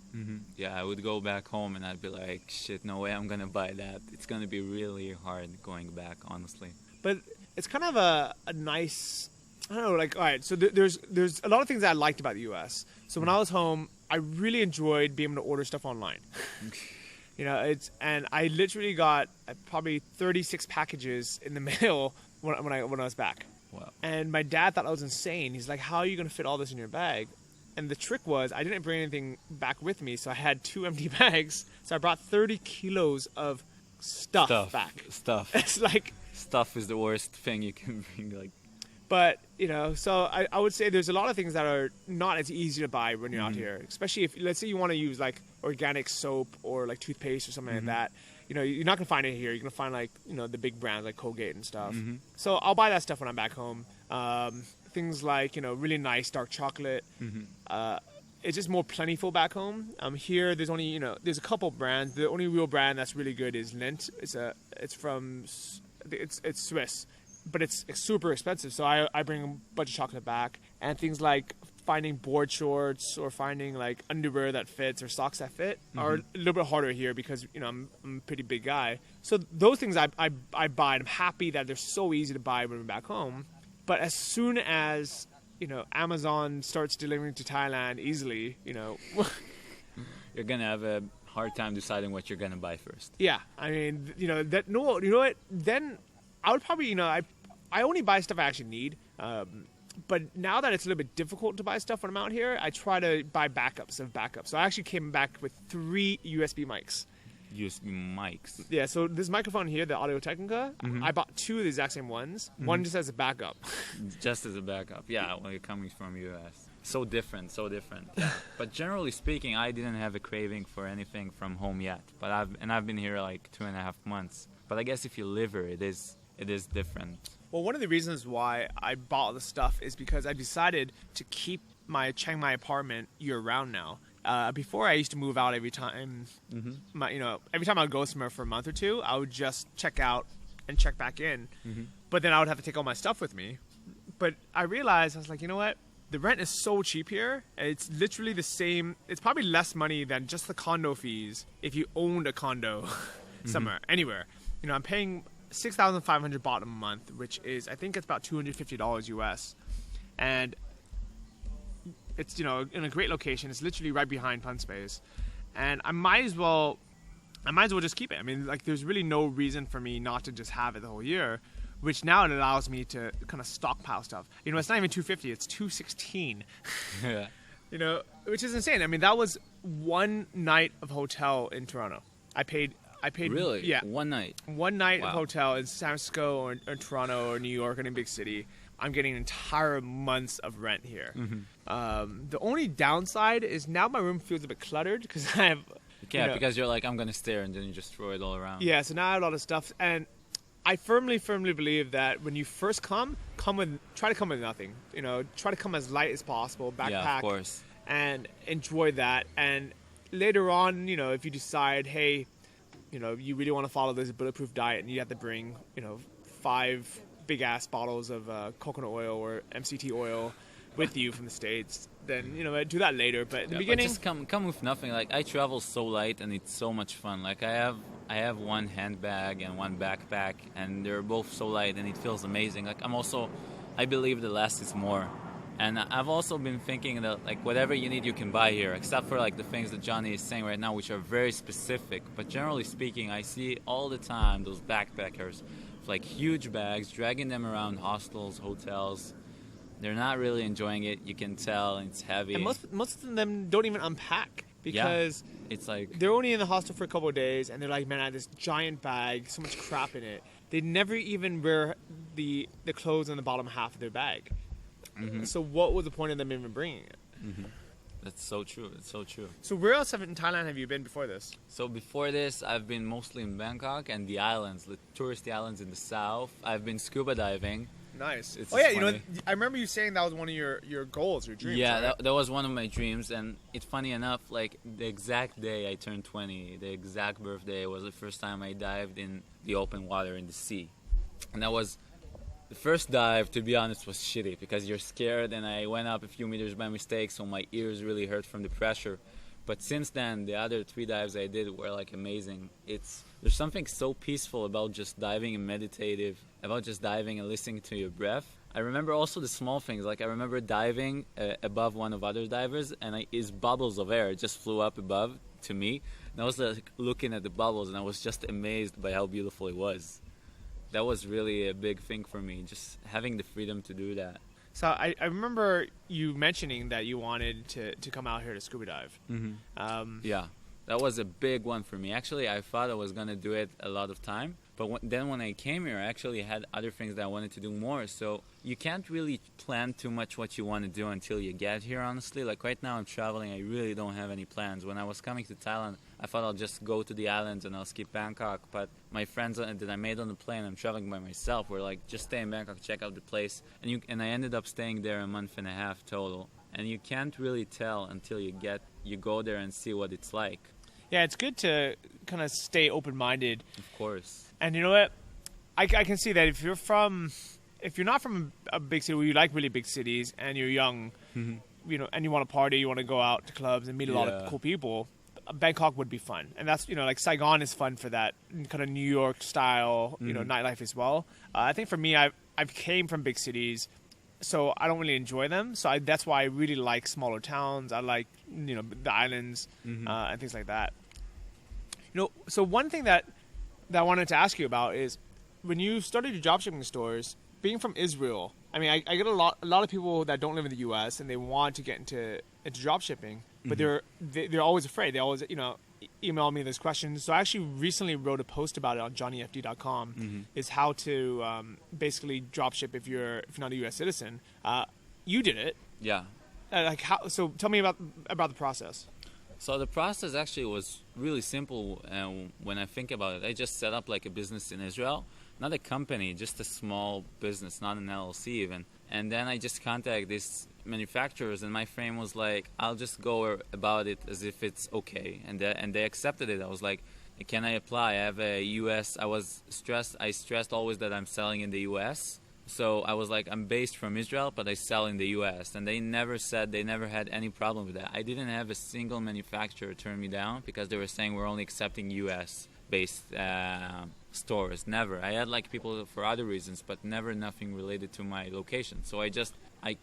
Yeah, I would go back home and I'd be like, shit, no way I'm gonna buy that. It's gonna be really hard going back, honestly. But it's kind of a nice, I don't know, like, all right, so there's a lot of things that I liked about the U.S. So when I was home, I really enjoyed being able to order stuff online. You know, and I literally got probably 36 packages in the mail when I was back. Wow. And my dad thought I was insane. He's like, how are you going to fit all this in your bag? And the trick was, I didn't bring anything back with me, so I had 2 empty bags. So I brought 30 kilos of stuff back. It's like... Stuff is the worst thing you can bring, like... But, you know, so I would say there's a lot of things that are not as easy to buy when you're out here. Especially if, let's say you want to use, like, organic soap or, like, toothpaste or something like that. You know, you're not going to find it here. You're going to find, like, you know, the big brands like Colgate and stuff. So I'll buy that stuff when I'm back home. Things like, you know, really nice dark chocolate. It's just more plentiful back home. Here, there's only, you know, there's a couple brands. The only real brand that's really good is Lindt. It's Swiss, but it's super expensive. So I bring a bunch of chocolate back, and things like finding board shorts or finding like underwear that fits or socks that fit are a little bit harder here because, you know, I'm a pretty big guy. So those things I buy, and I'm happy that they're so easy to buy when we're back home. But as soon as, you know, Amazon starts delivering to Thailand easily, you know, you're gonna have a hard time deciding what you're gonna buy first. Yeah, I mean, you know that. No, you know what? Then I would probably, I only buy stuff I actually need. But now that it's a little bit difficult to buy stuff when I'm out here, I try to buy backups of backups. So I actually came back with 3 USB mics. USB mics. Yeah, so this microphone here, the Audio-Technica, I bought 2 of the exact same ones. One just as a backup. Just as a backup. Yeah, when you're coming from US. So different, so different. Yeah. But generally speaking, I didn't have a craving for anything from home yet. But I've been here like 2.5 months. But I guess if you live here, it is different. Well, one of the reasons why I bought all the stuff is because I decided to keep my Chiang Mai apartment year-round now. Before, I used to move out every time. Every time I would go somewhere for a month or 2, I would just check out and check back in. But then I would have to take all my stuff with me. But I realized, I was like, you know what? The rent is so cheap here. It's literally the same. It's probably less money than just the condo fees if you owned a condo somewhere, anywhere. I'm paying 6,500 baht a month, which is, I think it's about $250 US. And it's, in a great location. It's literally right behind Pun Space. And I might as well just keep it. I mean, like, there's really no reason for me not to just have it the whole year, which now it allows me to kind of stockpile stuff. It's not even 250, it's 216. Yeah. Which is insane. I mean, that was one night of hotel in Toronto. I paid. Really? Yeah. One night? One night of hotel in San Francisco or Toronto or New York or any big city. I'm getting entire months of rent here. The only downside is now my room feels a bit cluttered because I have... Yeah, because you're like, I'm going to stay, and then you just throw it all around. Yeah, so now I have a lot of stuff. And I firmly believe that when you first try to come with nothing. Try to come as light as possible, backpack. Yeah, of course. And enjoy that. And later on, if you decide, hey... you really want to follow this bulletproof diet and you have to bring, 5 big-ass bottles of coconut oil or MCT oil with you from the States, then, do that later. But in the beginning... But just come with nothing. Like, I travel so light and it's so much fun. Like, I have one handbag and one backpack and they're both so light and it feels amazing. Like, I believe the less is more. And I've also been thinking that, like, whatever you need, you can buy here, except for, like, the things that Johnny is saying right now, which are very specific. But generally speaking, I see all the time those backpackers with, like, huge bags, dragging them around hostels, hotels. They're not really enjoying it. You can tell it's heavy. And most of them don't even unpack because it's like they're only in the hostel for a couple of days, and they're like, man, I have this giant bag, so much crap in it. They never even wear the clothes on the bottom half of their bag. So what was the point of them even bringing it? That's so true. It's so true. So where else in Thailand have you been before this? So before this, I've been mostly in Bangkok and the islands, the touristy islands in the south. I've been scuba diving. Nice. It's funny. I remember you saying that was one of your goals, your dreams. Yeah, right? that was one of my dreams. And it's funny enough, like, the exact day I turned 20, the exact birthday was the first time I dived in the open water in the sea. And that was... The first dive, to be honest, was shitty because you're scared, and I went up a few meters by mistake, so my ears really hurt from the pressure. But since then, the other 3 dives I did were, like, amazing. There's something so peaceful about just diving and meditative, about just diving and listening to your breath. I remember also the small things, like I remember diving above one of other divers, and his bubbles of air just flew up above to me, and I was like looking at the bubbles, and I was just amazed by how beautiful it was. That was really a big thing for me, just having the freedom to do that. So I remember you mentioning that you wanted to come out here to scuba dive. Yeah, that was a big one for me. Actually, I thought I was going to do it a lot of time. But then when I came here, I actually had other things that I wanted to do more. So you can't really plan too much what you want to do until you get here, honestly. Like right now I'm traveling, I really don't have any plans. When I was coming to Thailand, I thought I'll just go to the islands and I'll skip Bangkok. But my friends that I made on the plane, I'm traveling by myself, were like, just stay in Bangkok, check out the place. And I ended up staying there a month and a half total. And you can't really tell until you go there and see what it's like. Yeah, it's good to kind of stay open-minded. Of course. And you know what? I can see that if you're not from a big city where you like really big cities and you're young, and you want to party, you want to go out to clubs and meet a lot of cool people, Bangkok would be fun. And that's, like Saigon is fun for that kind of New York style, nightlife as well. I think for me, I've came from big cities, so I don't really enjoy them. So that's why I really like smaller towns. I like, the islands and things like that. So one thing that I wanted to ask you about is when you started your dropshipping stores, being from Israel. I mean, I get a lot of people that don't live in the U.S. and they want to get into dropshipping, but they're always afraid. They always email me these questions. So I actually recently wrote a post about it on johnnyfd.com. Is how to basically dropship if you're not a U.S. citizen. You did it. Yeah. Like how? So tell me about the process. So the process actually was really simple. When I think about it, I just set up like a business in Israel, not a company, just a small business, not an LLC even. And then I just contacted these manufacturers, and my frame was like, I'll just go about it as if it's okay. And they accepted it. I was like, can I apply? I have a U.S. I stressed always that I'm selling in the U.S. So I was like, I'm based from Israel, but I sell in the U.S. And they never had any problem with that. I didn't have a single manufacturer turn me down because they were saying we're only accepting U.S.-based stores. Never. I had like people for other reasons, but never nothing related to my location. So I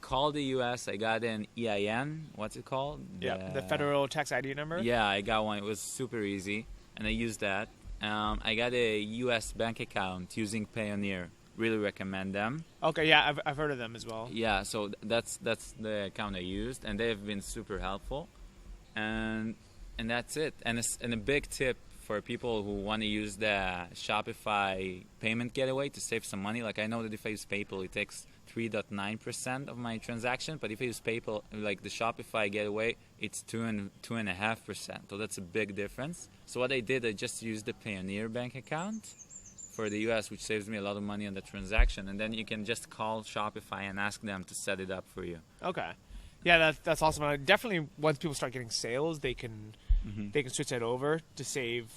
called the U.S. I got an EIN. What's it called? Yeah, the Federal Tax ID number. Yeah, I got one. It was super easy, and I used that. I got a U.S. bank account using Payoneer. Really recommend them. Okay, yeah, I've heard of them as well. Yeah, so that's the account I used, and they have been super helpful, and that's it. And a big tip for people who want to use the Shopify payment gateway to save some money. Like I know that if I use PayPal, it takes 3.9% of my transaction, but if I use PayPal, like the Shopify gateway, it's 2.5%. So that's a big difference. So what I did, I just used the Payoneer bank account for the US, which saves me a lot of money on the transaction, and then you can just call Shopify and ask them to set it up for you. Okay, yeah, that's awesome. And definitely, once people start getting sales, they can switch that over to save.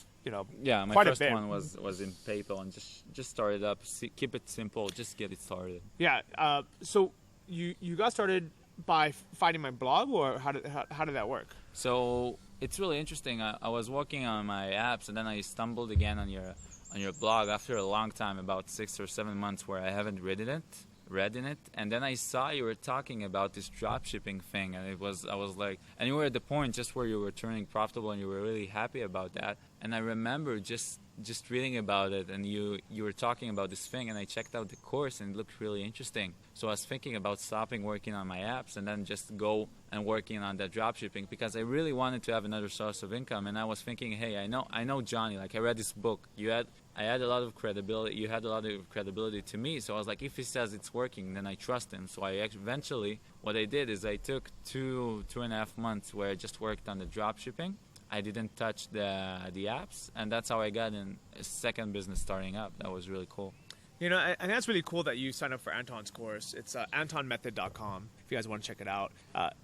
Yeah, my first one was in PayPal, and just start it up. Keep it simple. Just get it started. Yeah. So you got started by finding my blog, or how did that work? So it's really interesting. I was working on my apps, and then I stumbled again on your blog after a long time, about 6 or 7 months where I haven't read in it, and then I saw you were talking about this dropshipping thing, and I was like, and you were at the point just where you were turning profitable and you were really happy about that. And I remember just reading about it, and you were talking about this thing, and I checked out the course and it looked really interesting. So I was thinking about stopping working on my apps and then just go and working on that dropshipping, because I really wanted to have another source of income. And I was thinking, hey, I know Johnny, like I read this book. I had a lot of credibility. You had a lot of credibility to me. So I was like, if he says it's working, then I trust him. So eventually, what I did is I took 2.5 months where I just worked on the dropshipping. I didn't touch the apps, and that's how I got in a second business starting up. That was really cool. And that's really cool that you signed up for Anton's course. It's antonmethod.com if you guys want to check it out.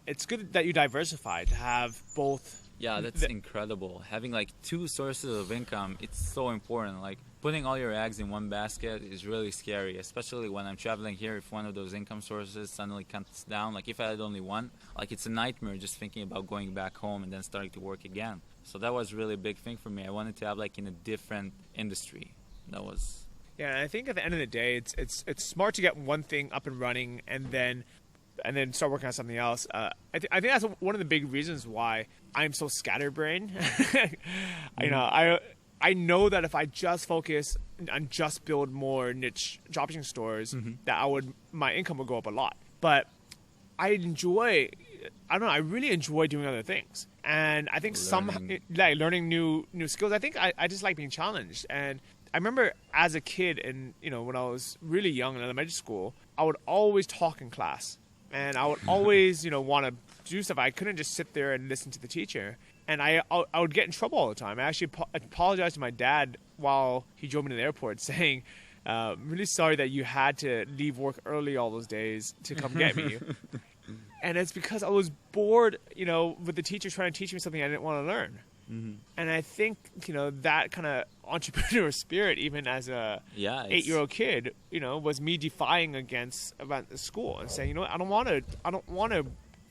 It's good that you diversified to have both. Yeah, that's incredible. Having like two sources of income, it's so important. Like putting all your eggs in one basket is really scary, especially when I'm traveling here. If one of those income sources suddenly cuts down, like if I had only one, like it's a nightmare just thinking about going back home and then starting to work again. So that was really a big thing for me. I wanted to have like in a different industry. That was... Yeah, and I think at the end of the day, it's smart to get one thing up and running and then start working on something else. I think that's one of the big reasons why I'm so scatterbrained. I know that if I just focus and just build more niche dropshipping stores, that my income would go up a lot. But I really enjoy doing other things. And I think learning new skills. I think I just like being challenged. And I remember as a kid and, when I was really young in elementary school, I would always talk in class. And I would always, want to do stuff. I couldn't just sit there and listen to the teacher. And I would get in trouble all the time. I actually apologized to my dad while he drove me to the airport saying, I'm really sorry that you had to leave work early all those days to come get me. And it's because I was bored, with the teacher trying to teach me something I didn't want to learn. And I think, that kind of entrepreneur spirit, even as a 8-year-old kid, was me defying against the school and saying, I don't want to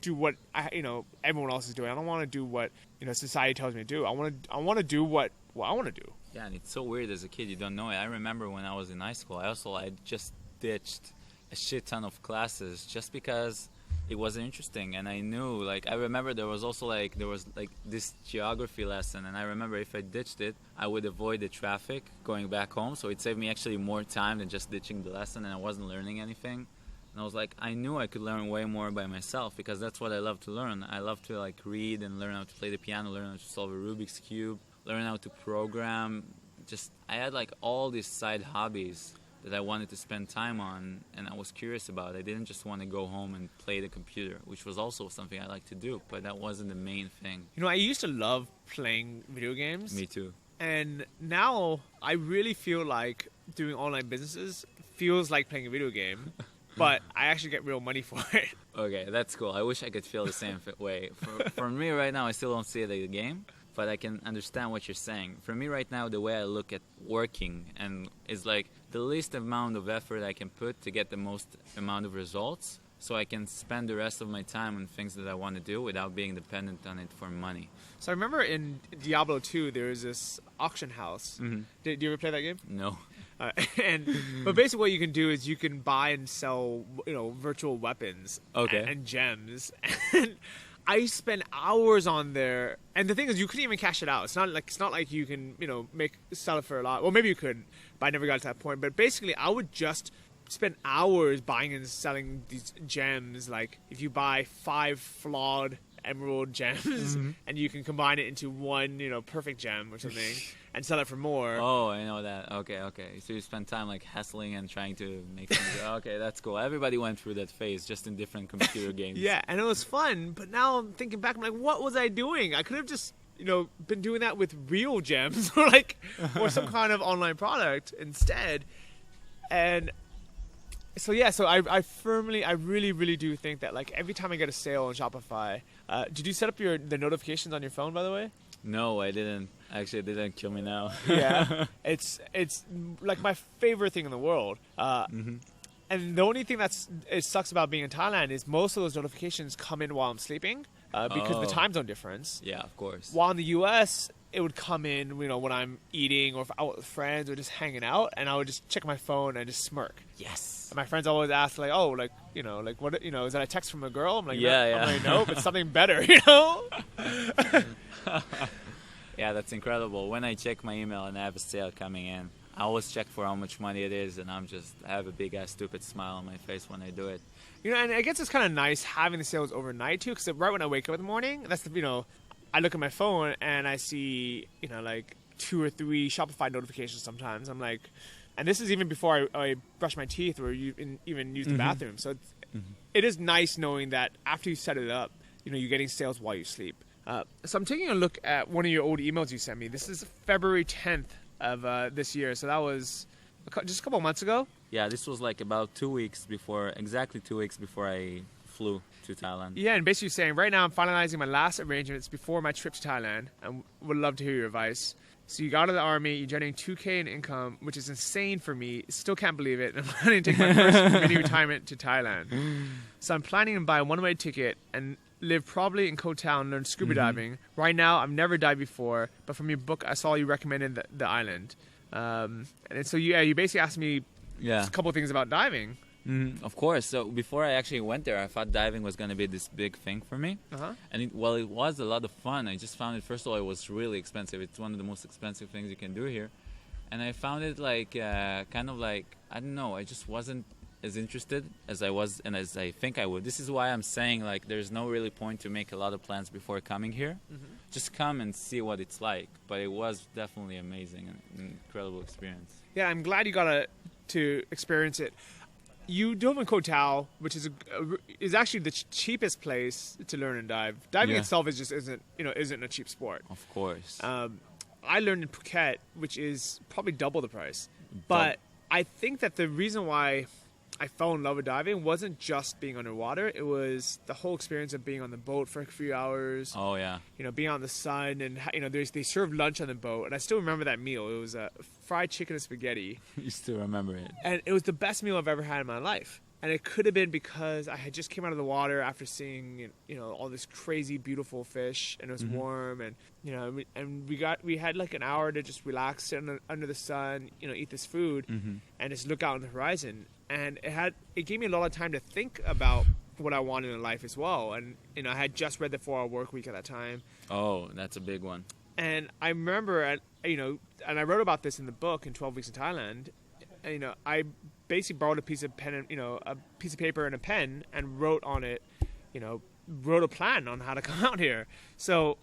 do what everyone else is doing. I don't want to do what society tells me to do. I want to do what I want to do. Yeah, and it's so weird as a kid, you don't know it. I remember when I was in high school, I just ditched a shit ton of classes just because it was interesting, and I knew, like, I remember there was this geography lesson, and I remember if I ditched it, I would avoid the traffic going back home, so it saved me actually more time than just ditching the lesson, and I wasn't learning anything. And I was like, I knew I could learn way more by myself, because that's what I love to learn. I love to, like, read and learn how to play the piano, learn how to solve a Rubik's Cube, learn how to program. Just, I had, like, all these side hobbies that I wanted to spend time on, and I was curious about. I didn't just want to go home and play the computer, which was also something I like to do, but that wasn't the main thing. You know, I used to love playing video games. Me too. And now I really feel like doing online businesses feels like playing a video game, but I actually get real money for it. Okay, that's cool. I wish I could feel the same way. For me right now, I still don't see it as a game, but I can understand what you're saying. For me right now, the way I look at working and is like the least amount of effort I can put to get the most amount of results, so I can spend the rest of my time on things that I want to do without being dependent on it for money. So I remember in Diablo 2, there was this auction house. Mm-hmm. Did you ever play that game? No. But basically what you can do is you can buy and sell, virtual weapons and gems. And I spent hours on there, and the thing is, you couldn't even cash it out. It's not like you can, sell it for a lot. Well, maybe you could, but I never got to that point. But basically, I would just spend hours buying and selling these gems. Like, if you buy 5 flawed emerald gems, and you can combine it into one, perfect gem or something, and sell it for more. Oh, I know that. Okay. So you spend time like hassling and trying to make things. Okay, that's cool. Everybody went through that phase, just in different computer games. Yeah, and it was fun. But now I'm thinking back, I'm like, what was I doing? I could have just, been doing that with real gems or some kind of online product instead. And so I really, really do think that, like, every time I get a sale on Shopify, did you set up the notifications on your phone, by the way? No, I didn't. Actually, it didn't kill me now. Yeah, it's like my favorite thing in the world. And the only thing it sucks about being in Thailand is most of those notifications come in while I'm sleeping because of the time zone difference. Yeah, of course. While in the U.S., it would come in, when I'm eating or if out with friends or just hanging out, and I would just check my phone and just smirk. Yes. And my friends always ask, like, oh, like, what, is that a text from a girl? I'm like, yeah. I'm like, no, but something better, Yeah, that's incredible. When I check my email and I have a sale coming in, I always check for how much money it is, and I have a big ass stupid smile on my face when I do it. And I guess it's kind of nice having the sales overnight too, because right when I wake up in the morning, I look at my phone and I see, like 2 or 3 Shopify notifications sometimes. I'm like, and this is even before I brush my teeth or even use the bathroom. So it is nice knowing that after you set it up, you're getting sales while you sleep. So I'm taking a look at one of your old emails you sent me. This is February 10th of this year. So that was just a couple months ago. Yeah, this was like about exactly 2 weeks before I flew to Thailand. Yeah, and basically saying, right now I'm finalizing my last arrangements before my trip to Thailand, and would love to hear your advice. So you got out of the army, you're generating $2,000 in income, which is insane for me. Still can't believe it. I'm planning to take my first mini retirement to Thailand. So I'm planning to buy a one-way ticket and live probably in Koh Tao and learn scuba diving. Right now, I've never dived before, but from your book, I saw you recommended the island. And so you basically asked me a couple of things about diving. Of course. So before I actually went there, I thought diving was going to be this big thing for me. And it was a lot of fun. I just found it, first of all, it was really expensive. It's one of the most expensive things you can do here. And I found it kind of like, I don't know, I just wasn't as interested as I was and as I think I would. This is why I'm saying, like, there's no really point to make a lot of plans before coming here. Just come and see what it's like. But it was definitely amazing, an incredible experience. Yeah, I'm glad you got to experience it. You dove in Koh Tao, which is actually the cheapest place to learn and dive. Diving itself isn't a cheap sport. Of course. I learned in Phuket, which is probably double the price. But I think that the reason why I fell in love with diving wasn't just being underwater. It was the whole experience of being on the boat for a few hours. Oh, yeah. Being out in the sun, and they served lunch on the boat, and I still remember that meal. It was fried chicken and spaghetti. You still remember it? And it was the best meal I've ever had in my life. And it could have been because I had just came out of the water after seeing all this crazy beautiful fish, and it was warm, and we had like an hour to just relax, sit under the sun, eat this food, and just look out on the horizon. And it gave me a lot of time to think about what I wanted in life as well. And, you know, I had just read The 4-Hour Workweek at that time. Oh, that's a big one. And I remember, and I wrote about this in the book in 12 Weeks in Thailand. And, you know, I basically borrowed a piece of paper and a pen and wrote on it, you know, wrote a plan on how to come out here. So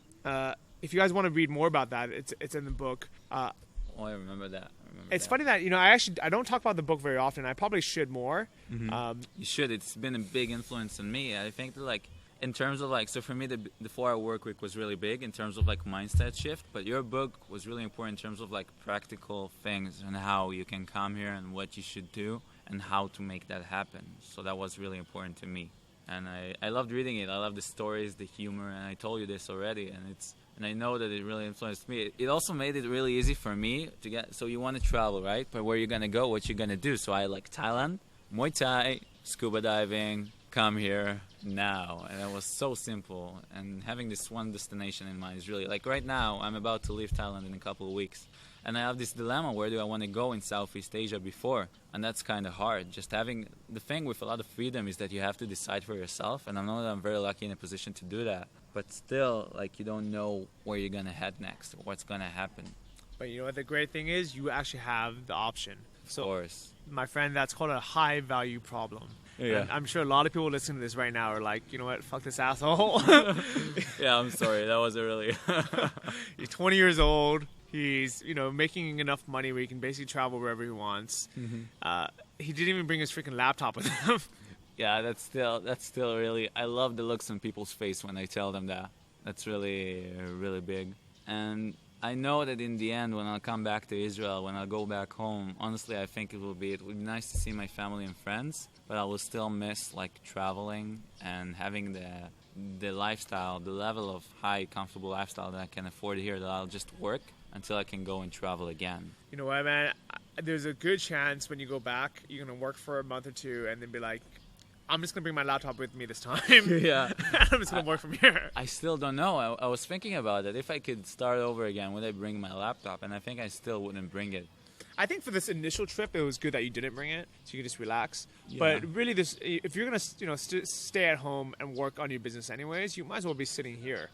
if you guys want to read more about that, it's in the book. I remember that. It's funny that, you know, I don't talk about the book very often. I probably should more. Mm-hmm. You should. It's been a big influence on me. I think that, like, in terms of, like, so for me, the 4-Hour Workweek was really big in terms of, like, mindset shift. But your book was really important in terms of, like, practical things and how you can come here and what you should do and how to make that happen. So that was really important to me. And I loved reading it. I loved the stories, the humor, and I told you this already. And I know that it really influenced me. It also made it really easy for me to get. So you want to travel, right? But where you're gonna go, what you're gonna do? So I like Thailand, Muay Thai, scuba diving. Come here now, and it was so simple. And having this one destination in mind is really like right now. I'm about to leave Thailand in a couple of weeks. And I have this dilemma, where do I want to go in Southeast Asia before? And that's kind of hard. Just having the thing with a lot of freedom is that you have to decide for yourself. And I know that I'm very lucky in a position to do that. But still, like, you don't know where you're going to head next or what's going to happen. But you know what the great thing is? You actually have the option. So, of course. My friend, that's called a high value problem. Yeah. And I'm sure a lot of people listening to this right now are like, you know what, fuck this asshole. Yeah, I'm sorry. That wasn't really... He's 20 years old. He's, you know, making enough money where he can basically travel wherever he wants. Mm-hmm. He didn't even bring his freaking laptop with him. Yeah, that's still really... I love the looks on people's face when I tell them that. That's really, really big. And I know that in the end, when I'll come back to Israel, when I'll go back home, honestly, I think it would be nice to see my family and friends, but I will still miss, like, traveling and having the lifestyle, the level of high, comfortable lifestyle that I can afford here, that I'll just work until I can go and travel again. You know what, man? There's a good chance when you go back, you're going to work for a month or two and then be like, I'm just going to bring my laptop with me this time. Yeah. I'm just going to work from here. I still don't know. I was thinking about it. If I could start over again, would I bring my laptop? And I think I still wouldn't bring it. I think for this initial trip, it was good that you didn't bring it, so you could just relax. Yeah. But really, if you're going to, you know, stay at home and work on your business anyways, you might as well be sitting here.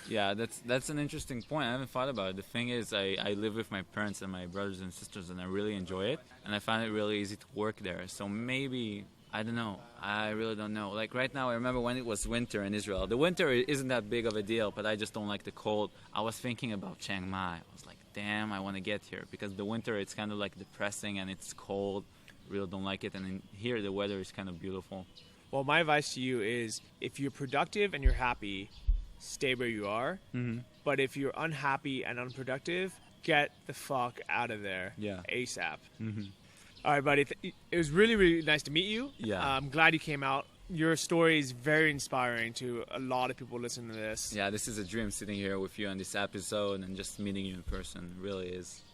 Yeah, that's an interesting point. I haven't thought about it. The thing is, I live with my parents and my brothers and sisters, and I really enjoy it. And I find it really easy to work there. So maybe, I don't know. I really don't know. Like right now, I remember when it was winter in Israel. The winter isn't that big of a deal, but I just don't like the cold. I was thinking about Chiang Mai. I was like, damn, I want to get here. Because the winter, it's kind of like depressing and it's cold. Really don't like it. And in here, the weather is kind of beautiful. Well, my advice to you is, if you're productive and you're happy, stay where you are. Mm-hmm. But if you're unhappy and unproductive, get the fuck out of there. Yeah. ASAP. Mm-hmm. All right, buddy. It was really, really nice to meet you. Yeah. I'm glad you came out. Your story is very inspiring to a lot of people listening to this. Yeah, this is a dream, sitting here with you on this episode and just meeting you in person. It really is.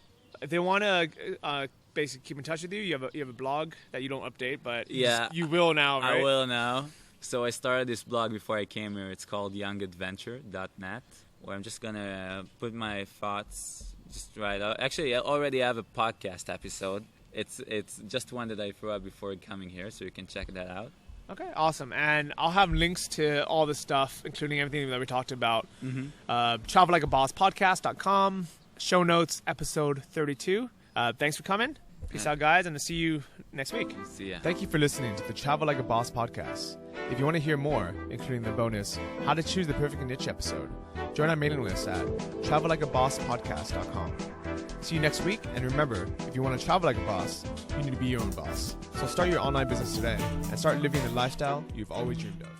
If they want to basically keep in touch with you, you have a blog that you don't update, but yeah, you will now, right? I will now. So I started this blog before I came here. It's called youngadventure.net, where I'm just going to put my thoughts just right out. Actually, I already have a podcast episode. It's just one that I threw out before coming here, so you can check that out. Okay, awesome. And I'll have links to all the stuff, including everything that we talked about. Mm-hmm. TravelLikeABossPodcast.com, show notes, episode 32. Thanks for coming. Peace out, guys, and I'll see you next week. See ya. Thank you for listening to the Travel Like a Boss podcast. If you want to hear more, including the bonus How to Choose the Perfect Niche episode, join our mailing list at TravelLikeABossPodcast.com. See you next week, and remember, if you want to travel like a boss, you need to be your own boss. So start your online business today and start living the lifestyle you've always dreamed of.